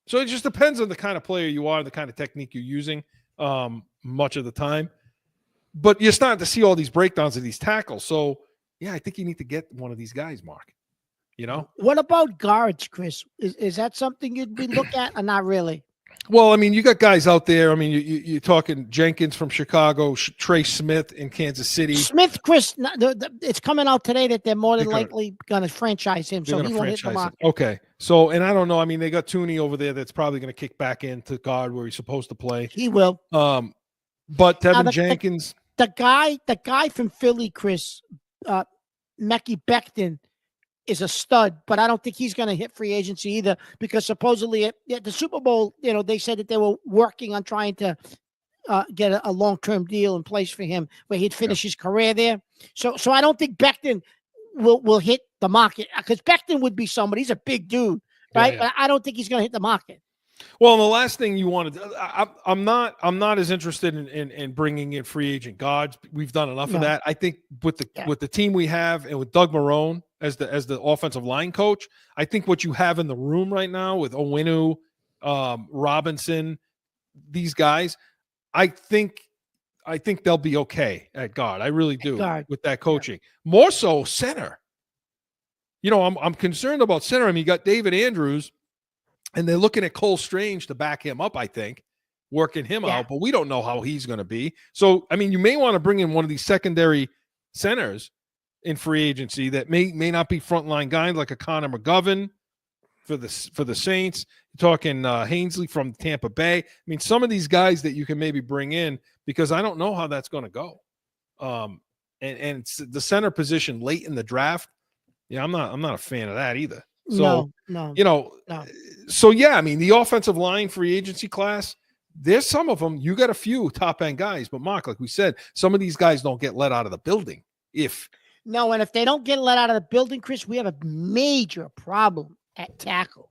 So it just depends on the kind of player you are, the kind of technique you're using much of the time. But you're starting to see all these breakdowns of these tackles. So yeah, I think you need to get one of these guys, Mark. What about guards, Chris? Is that something you'd be look at or not really? Well, I mean, you got guys out there. I mean, you're talking Jenkins from Chicago, Trey Smith in Kansas City. Smith, Chris, it's coming out today that they're more than likely going to franchise him, so he won't hit the market. Okay. So, and I don't know. I mean, they got Tooney over there that's probably going to kick back into guard where he's supposed to play. He will. But Tevin Jenkins. The guy from Philly, Chris, Mekhi Becton, is a stud, but I don't think he's going to hit free agency either, because supposedly at the Super Bowl, they said that they were working on trying to get a long-term deal in place for him where he'd finish his career there. So I don't think Becton will hit the market, because Becton would be somebody. He's a big dude, right? Yeah. But I don't think he's going to hit the market. Well, and the last thing you wanted, I'm not as interested in bringing in free agent guards. We've done enough of that. I think with the team we have and with Doug Marrone as the offensive line coach, I think what you have in the room right now with Owenu, Robinson, these guys, I think they'll be okay at guard. I really do with that coaching. More so center. I'm concerned about center. I mean, you got David Andrews. And they're looking at Cole Strange to back him up, I think, working him out, but we don't know how he's going to be. So, I mean, you may want to bring in one of these secondary centers in free agency that may not be frontline guys, like a Connor McGovern for the Saints. You're talking Hainsley from Tampa Bay. I mean, some of these guys that you can maybe bring in, because I don't know how that's going to go. And it's the center position late in the draft. Yeah, I'm not a fan of that either. So, no. So yeah, I mean, the offensive line free agency class, there's some of them. You got a few top end guys, but Mark, like we said, some of these guys don't get let out of the building. And if they don't get let out of the building, Chris, we have a major problem at tackle.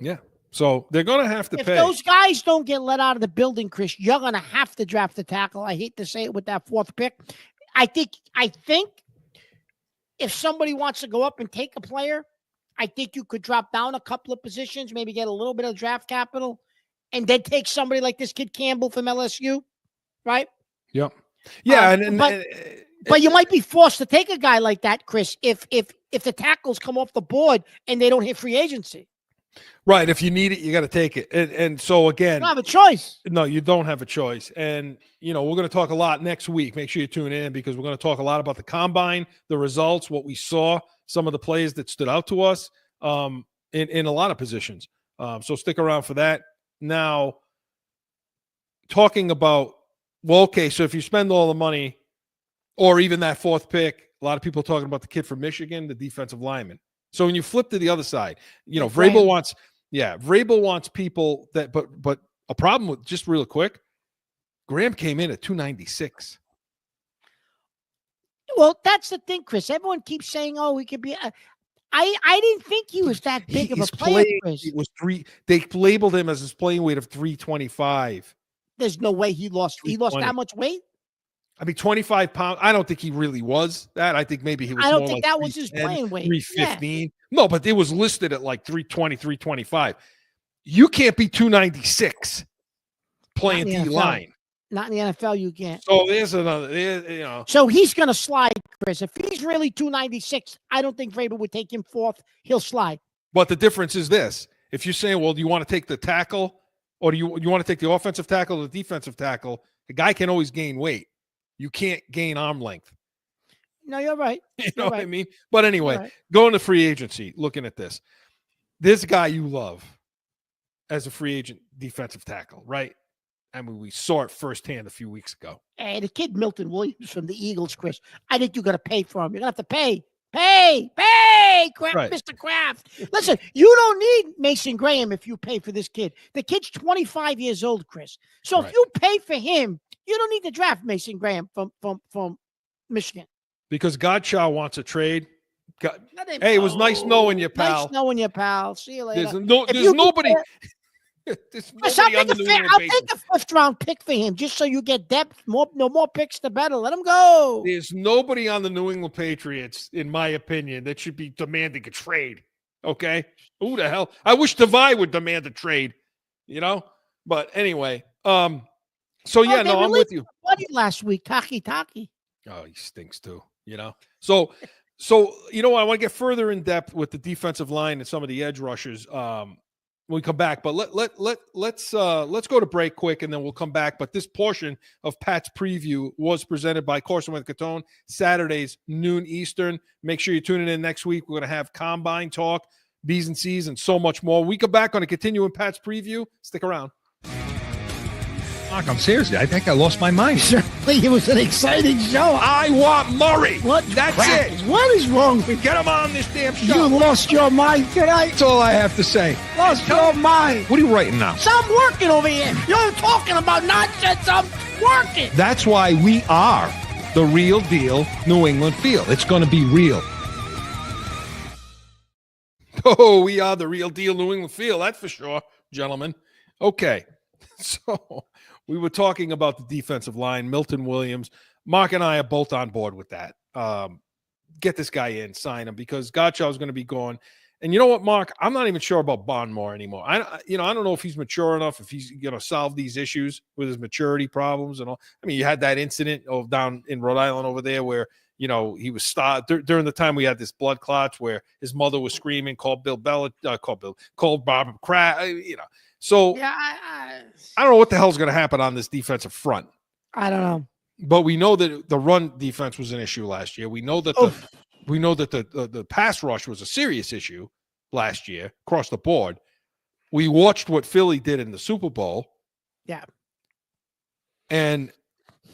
Yeah. So they're going to have to pay. If those guys don't get let out of the building, Chris, you're going to have to draft the tackle. I hate to say it with that fourth pick. I think if somebody wants to go up and take a player, I think you could drop down a couple of positions, maybe get a little bit of draft capital, and then take somebody like this kid Campbell from LSU, right? Yep. Yeah, but you might be forced to take a guy like that, Chris, if the tackles come off the board and they don't hit free agency. Right. If you need it, you got to take it. And so again, you don't have a choice. No, you don't have a choice. And we're going to talk a lot next week. Make sure you tune in, because we're going to talk a lot about the combine, the results, what we saw, some of the plays that stood out to us in a lot of positions. So stick around for that. Now, talking about, so if you spend all the money or even that fourth pick, a lot of people talking about the kid from Michigan, the defensive lineman. So when you flip to the other side, Vrabel wants people that, but a problem with, just real quick, Graham came in at 296. Well, that's the thing, Chris. Everyone keeps saying, "Oh, he could be." I didn't think he was that big of a player, Chris. It was They labeled him as his playing weight of 325. There's no way he lost that much weight. I mean, 25 pounds. I don't think he really was that. I think maybe he was. I don't think that was his playing weight. 315. Yeah. No, but it was listed at like 320, 325. You can't be 296 playing D line. Not in the NFL, you can't. So there's another, So he's going to slide, Chris. If he's really 296, I don't think Vrabel would take him fourth. He'll slide. But the difference is this. If you're saying, well, do you want to take the tackle, or do you want to take the offensive tackle or the defensive tackle? The guy can always gain weight. You can't gain arm length. No, you're right. You know You're what I right. mean? But anyway, You're right. going to free agency, looking at this guy you love as a free agent defensive tackle, right? I mean, we saw it firsthand a few weeks ago. Hey, the kid Milton Williams from the Eagles, Chris. I think you got to pay for him. You're going to have to pay. Right. Mr. Kraft. Listen, you don't need Mason Graham if you pay for this kid. The kid's 25 years old, Chris. So Right. if you pay for him, you don't need to draft Mason Graham from Michigan. Because Godshaw wants a trade. Nothing- Hey, it was nice knowing you, pal. Nice knowing you, pal. See you later. There's nobody. There's Chris, I'll nobody on the New England I'll Patriots. take a 5th round pick for him just so you get depth. No more picks, the better. Let him go. There's nobody on the New England Patriots, in my opinion, that should be demanding a trade. Okay? Who the hell? I wish Devine would demand a trade, you know? But anyway, so yeah, they no, I'm with you. Buddy last week, Taki. Oh, he stinks too, you know? So you know, I want to get further in depth with the defensive line and some of the edge rushers when we come back. But let's go to break quick and then we'll come back. But this portion of Pat's preview was presented by Corson with Catone, Saturdays, noon Eastern. Make sure you're tuning in next week. We're going to have combine talk, B's and C's, and so much more. We come back on a continuing Pat's preview. Stick around. I'm seriously. I think I lost my mind. Certainly, it was an exciting show. I want Murray. What? That's crap it. What is wrong with you? Get him on this damn show. You lost your mind tonight. That's all I have to say. Lost your mind. What are you writing now? So I'm working over here. You're talking about nonsense. I'm working. That's why we are the real deal New England Field. It's going to be real. Oh, we are the real deal New England Field. That's for sure, gentlemen. Okay. So we were talking about the defensive line, Milton Williams. Mark and I are both on board with that. Get this guy in, sign him, because Gottschall is going to be gone. And you know what, Mark? I'm not even sure about Bondmore anymore. I don't know if he's mature enough, if he's going to solve these issues with his maturity problems and all. I mean, you had that incident down in Rhode Island over there where, you know, he was during the time we had this blood clots where his mother was screaming, called Bob Kraft, you know. So Yeah, I don't know what the hell's going to happen on this defensive front. I don't know. But we know that the run defense was an issue last year. We know that the pass rush was a serious issue last year across the board. We watched what Philly did in the Super Bowl. Yeah. And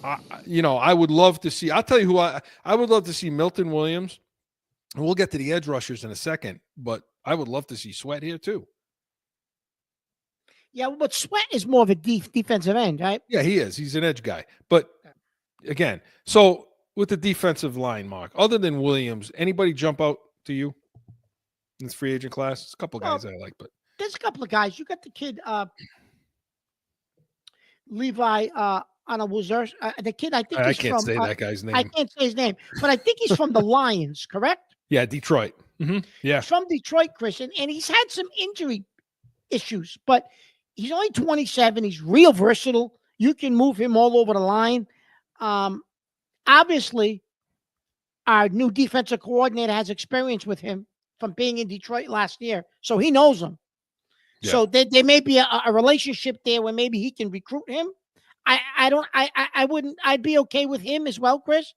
I would love to see. I'll tell you who I would love to see Milton Williams. And we'll get to the edge rushers in a second, but I would love to see Sweat here too. Yeah, but Sweat is more of a defensive end, right? Yeah, he is. He's an edge guy. But again, so with the defensive line, Mark, other than Williams, anybody jump out to you in this free agent class? There's a couple guys I like, but there's a couple of guys. You got the kid Levi on a Wazir. The kid, I think I he's can't from, say that guy's name. I can't say his name, but I think he's from the Lions, correct? Yeah, Detroit. Mm-hmm. Yeah. He's from Detroit, Chris, and he's had some injury issues, but he's only 27. He's real versatile. You can move him all over the line. Obviously, our new defensive coordinator has experience with him from being in Detroit last year, so he knows him. Yeah. So there may be a relationship there where maybe he can recruit him. I'd be okay with him as well, Chris.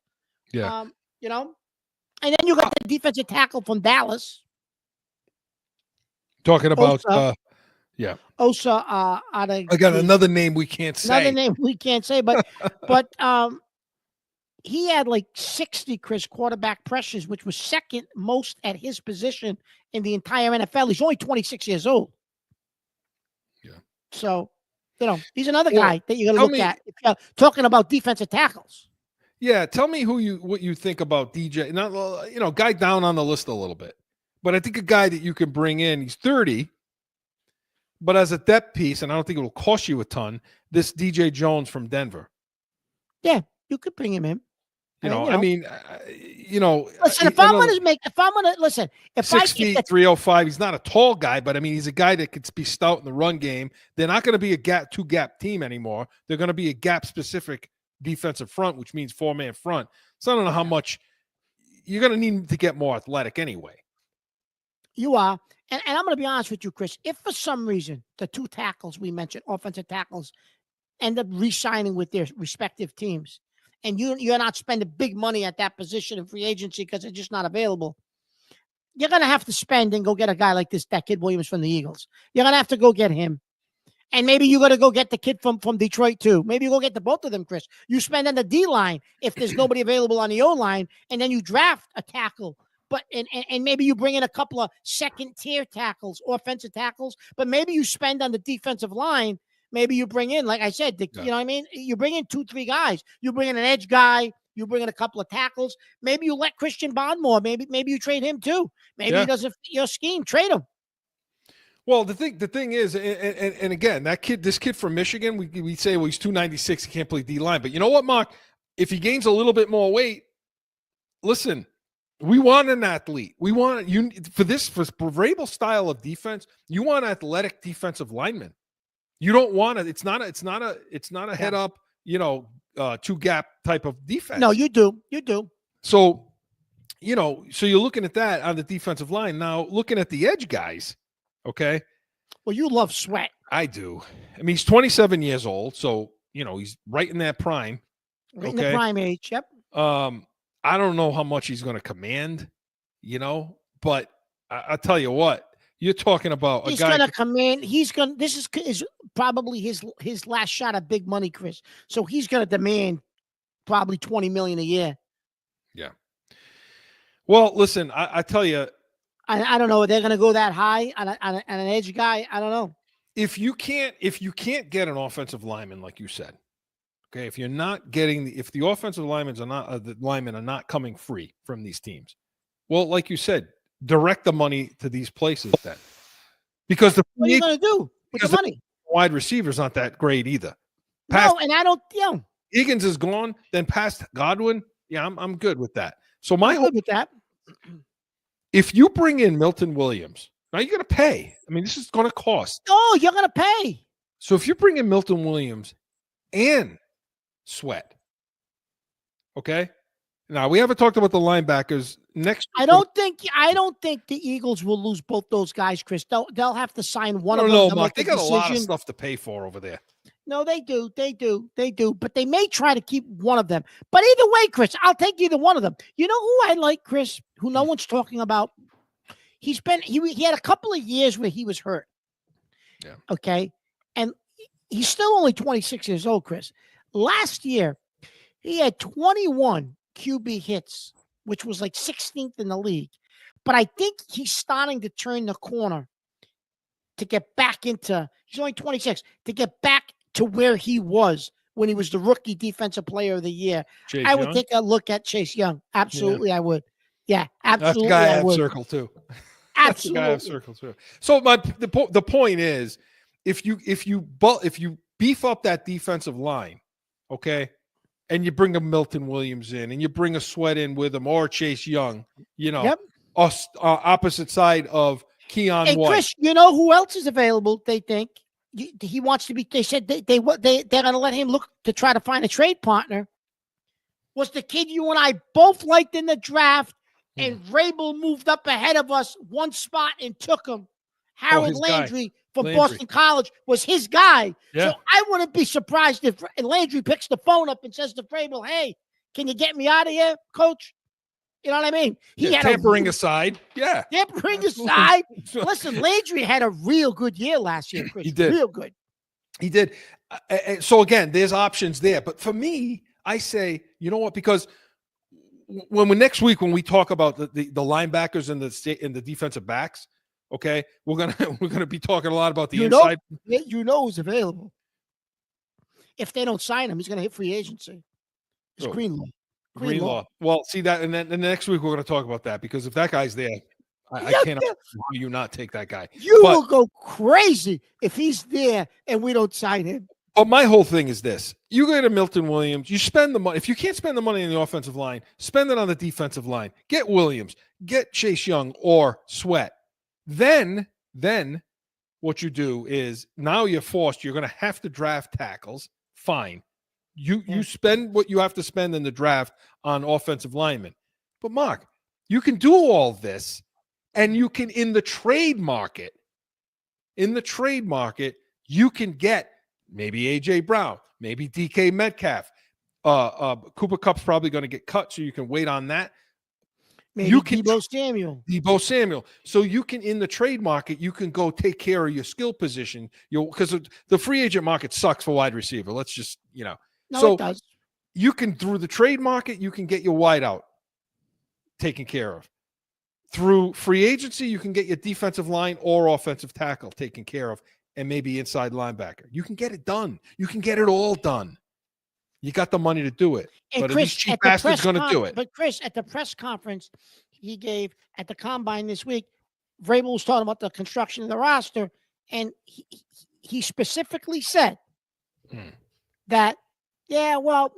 Yeah. You know, and then you got the defensive tackle from Dallas. Talking about Osa, Osa I got another name we can't say. Another name we can't say, but he had like 60, Chris, quarterback pressures, which was second most at his position in the entire NFL. He's only 26 years old. Yeah. So, you know, he's another guy that you're going to look at if you're talking about defensive tackles. Yeah, tell me what you think about DJ. Not, guy down on the list a little bit, but I think a guy that you can bring in. He's 30, but as a depth piece, and I don't think it will cost you a ton. This DJ Jones from Denver. Yeah, you could bring him in. Listen, if I'm going to listen, if 6 feet, 305, he's not a tall guy, but I mean, he's a guy that could be stout in the run game. They're not going to be a two gap team anymore. They're going to be a gap specific defensive front, which means 4-man front. So I don't know how much you're going to need to get more athletic anyway. You are. And I'm going to be honest with you, Chris. If for some reason the two tackles we mentioned, offensive tackles, end up re-signing with their respective teams, and you're not spending big money at that position in free agency because they're just not available, you're going to have to spend and go get a guy like that kid Williams from the Eagles. You're going to have to go get him. And maybe you got to go get the kid from Detroit too. Maybe you go get the both of them, Chris. You spend on the D line if there's nobody available on the O line, and then you draft a tackle. But and maybe you bring in a couple of second tier tackles, offensive tackles. But maybe you spend on the defensive line. Maybe you bring in, like I said, you know what I mean. You bring in 2-3 guys. You bring in an edge guy. You bring in a couple of tackles. Maybe you let Christian Bondmore. Maybe you trade him too. Maybe he doesn't fit your scheme. Trade him. Well, the thing is, and again, this kid from Michigan, we say, well, he's 296, he can't play D-line. But you know what, Mark? If he gains a little bit more weight, listen, we want an athlete. We want for Vrabel style of defense, you want athletic defensive linemen. You don't want it. It's not a head up, 2-gap type of defense. No, you do. You do. So, so you're looking at that on the defensive line. Now, looking at the edge guys. Okay. Well, you love Sweat. I do. I mean, he's 27 years old, so he's right in that prime. Right in the prime age. Yep. I don't know how much he's going to command, but I tell you what, you're talking about he's a guy. He's going to command. This is probably his last shot at big money, Chris. So he's going to demand probably $20 million a year. Yeah. Well, listen, I tell you. I don't know. They're going to go that high on an edge guy. I don't know. If you can't get an offensive lineman, like you said, okay, if the offensive linemen are not coming free from these teams, well, like you said, direct the money to these places then, because what are you going to do with the money? Wide receivers not that great either. And I don't. Higgins is gone. Then past Godwin, I'm good with that. So good with that. If you bring in Milton Williams, now you're going to pay. I mean, this is going to cost. Oh, you're going to pay. So if you bring in Milton Williams and Sweat, okay. Now we haven't talked about the linebackers next. I don't think the Eagles will lose both those guys, Chris. They'll have to sign one of them. No, Mark. They got a lot of stuff to pay for over there. No, they do. But they may try to keep one of them. But either way, Chris, I'll take either one of them. You know who I like, Chris, who no one's talking about? He had a couple of years where he was hurt. Yeah. Okay. And he's still only 26 years old, Chris. Last year, he had 21 QB hits, which was like 16th in the league. But I think he's starting to turn the corner to get back into, he's only 26, to get back to where he was when he was the rookie defensive player of the year. I would take a look at Chase Young. Absolutely, I would. Yeah, absolutely. That's the guy I would. have circled too. Absolutely. That's the guy I have circled too. So the point is, if you beef up that defensive line, okay, and you bring a Milton Williams in, and you bring a Sweat in with him, or Chase Young, opposite side of Keon White. Chris, you know who else is available? They think he wants to be. They said they're going to let him look to try to find a trade partner. Was the kid you and I both liked in the draft, and Vrabel moved up ahead of us one spot and took him. Harold Landry from Boston College was his guy. Yeah. So I wouldn't be surprised if Landry picks the phone up and says to Vrabel, "Hey, can you get me out of here, coach?" You know what I mean? He had tampering aside. Yeah. Tampering aside. Listen, Landry had a real good year last year, Chris. He did. Real good. He did. So again, there's options there. But for me, I say, you know what? Because next week when we talk about the linebackers and the defensive backs, okay, we're gonna be talking a lot about the inside. You know who's available. If they don't sign him, he's gonna hit free agency. It's Greenlaw. Greenlaw. Well, see that, and then next week we're going to talk about that, because if that guy's there, I can't you not take that guy. You will go crazy if he's there and we don't sign him. But my whole thing is this: you go to Milton Williams, you spend the money. If you can't spend the money on the offensive line, spend it on the defensive line. Get Williams, get Chase Young or Sweat. Then what you do is, now you're forced. You're going to have to draft tackles. Fine. You spend what you have to spend in the draft on offensive linemen. But Mark, you can do all this, and you can, in the trade market, you can get maybe A.J. Brown, maybe DK Metcalf, Cooper Kupp's probably going to get cut, so you can wait on that. Maybe You can Debo Samuel. So you can, in the trade market, you can go take care of your skill position. Because the free agent market sucks for wide receiver. Let's just, No, so it does. you can, through the trade market, you can get your wide out taken care of. Through free agency, you can get your defensive line or offensive tackle taken care of, and maybe inside linebacker. You can get it done. You can get it all done. You got the money to do it. And but Chris, these cheap bastards going to do it. But Chris, at the press conference he gave at the combine this week, Vrabel was talking about the construction of the roster, and he specifically said that, yeah, well,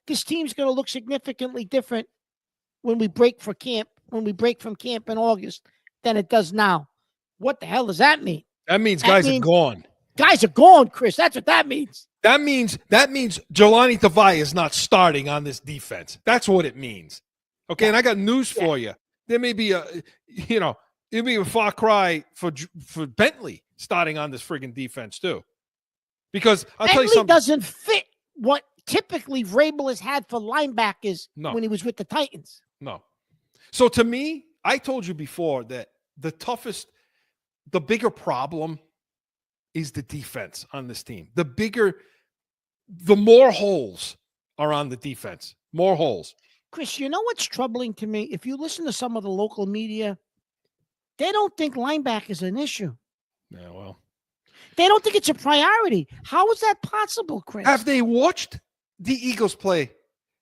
this team's going to look significantly different when we break from camp in August than it does now. What the hell does that mean? That means guys are gone. Guys are gone, Chris. That's what that means. That means Jelani Tavai is not starting on this defense. That's what it means. Okay, and I got news for you. There may be it'd be a far cry for Bentley starting on this friggin' defense too. Because I'll tell you something. Doesn't fit what typically Vrabel has had for linebackers when he was with the Titans. No. So to me, I told you before that the bigger problem is the defense on this team. The more holes are on the defense. More holes. Chris, you know what's troubling to me? If you listen to some of the local media, they don't think linebacker is an issue. Yeah, well. They don't think it's a priority. How is that possible, Chris? Have they watched the Eagles play?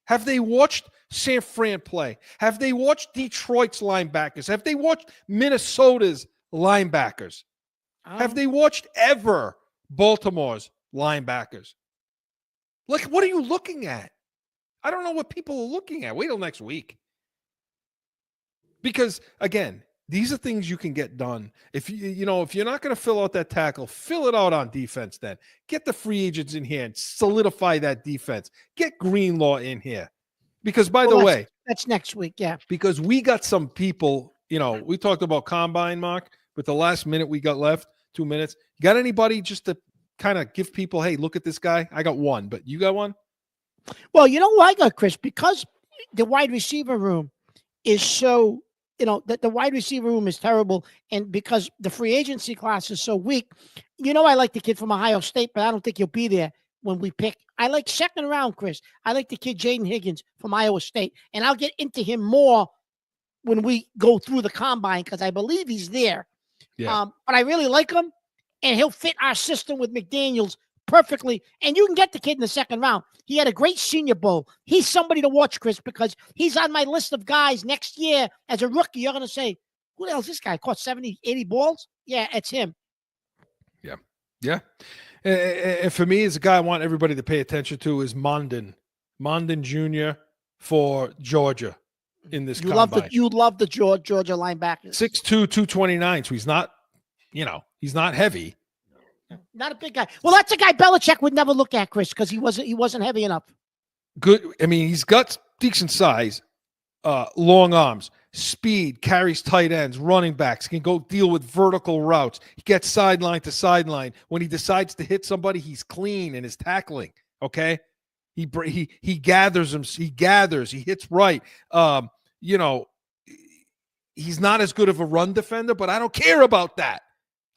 Have they watched San Fran play? Have they watched Detroit's linebackers? Have they watched Minnesota's linebackers? Have they watched ever Baltimore's linebackers? Like, what are you looking at? I don't know what people are looking at. Wait till next week. Because, again, these are things you can get done. If you're not going to fill out that tackle, fill it out on defense then. Get the free agents in here and solidify that defense. Get Greenlaw in here. Because, by the way. That's next week, yeah. Because we got some people, we talked about Combine, Mark, but the last minute we got left, 2 minutes. You got anybody just to kind of give people, hey, look at this guy? I got one, but you got one? Well, you know what I got, Chris? Because the wide receiver room is so, the wide receiver room is terrible, and because the free agency class is so weak, I like the kid from Ohio State, but I don't think he'll be there when we pick. I like second round, Chris. I like the kid Jaden Higgins from Iowa State, and I'll get into him more when we go through the combine because I believe he's there. Yeah. But I really like him, and he'll fit our system with McDaniels perfectly. And you can get the kid in the second round. He had a great Senior Bowl. He's somebody to watch, Chris, because he's on my list of guys next year as a rookie. You're going to say, who the hell is this guy? Caught 70, 80 balls? Yeah, it's him. Yeah. Yeah. And for me, as a guy I want everybody to pay attention to is Mondin Jr. for Georgia in this combine. You love the Georgia linebackers. 6'2", 229. So he's not, he's not heavy. Not a big guy. Well, that's a guy Belichick would never look at, Chris, because he wasn't heavy enough. Good. I mean, he's got decent size, long arms, speed, carries tight ends, running backs, can go deal with vertical routes. He gets sideline to sideline. When he decides to hit somebody, he's clean in his tackling. Okay. He gathers them. He hits right. He's not as good of a run defender, but I don't care about that.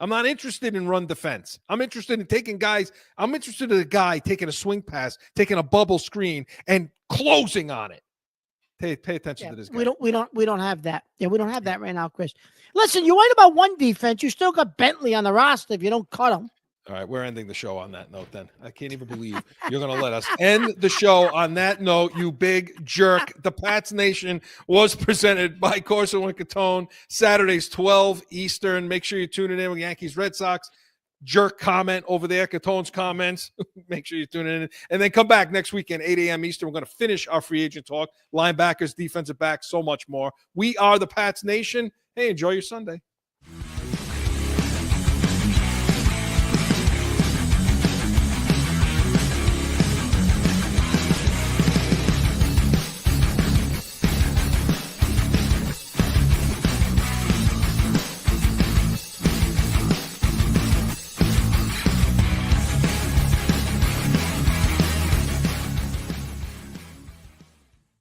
I'm not interested in run defense. I'm interested in taking guys. I'm interested in a guy taking a swing pass, taking a bubble screen, and closing on it. Pay attention to this guy. We don't have that. Yeah, we don't have that right now, Chris. Listen, you're right about one defense. You still got Bentley on the roster if you don't cut him. All right, we're ending the show on that note then. I can't even believe you're going to let us end the show on that note, you big jerk. The Pats Nation was presented by Corso and Catone, Saturdays, 12 Eastern. Make sure you're tuning in with Yankees Red Sox. Jerk comment over there, Catone's comments. Make sure you're tuning in. And then come back next weekend, 8 a.m. Eastern. We're going to finish our free agent talk, linebackers, defensive backs, so much more. We are the Pats Nation. Hey, enjoy your Sunday.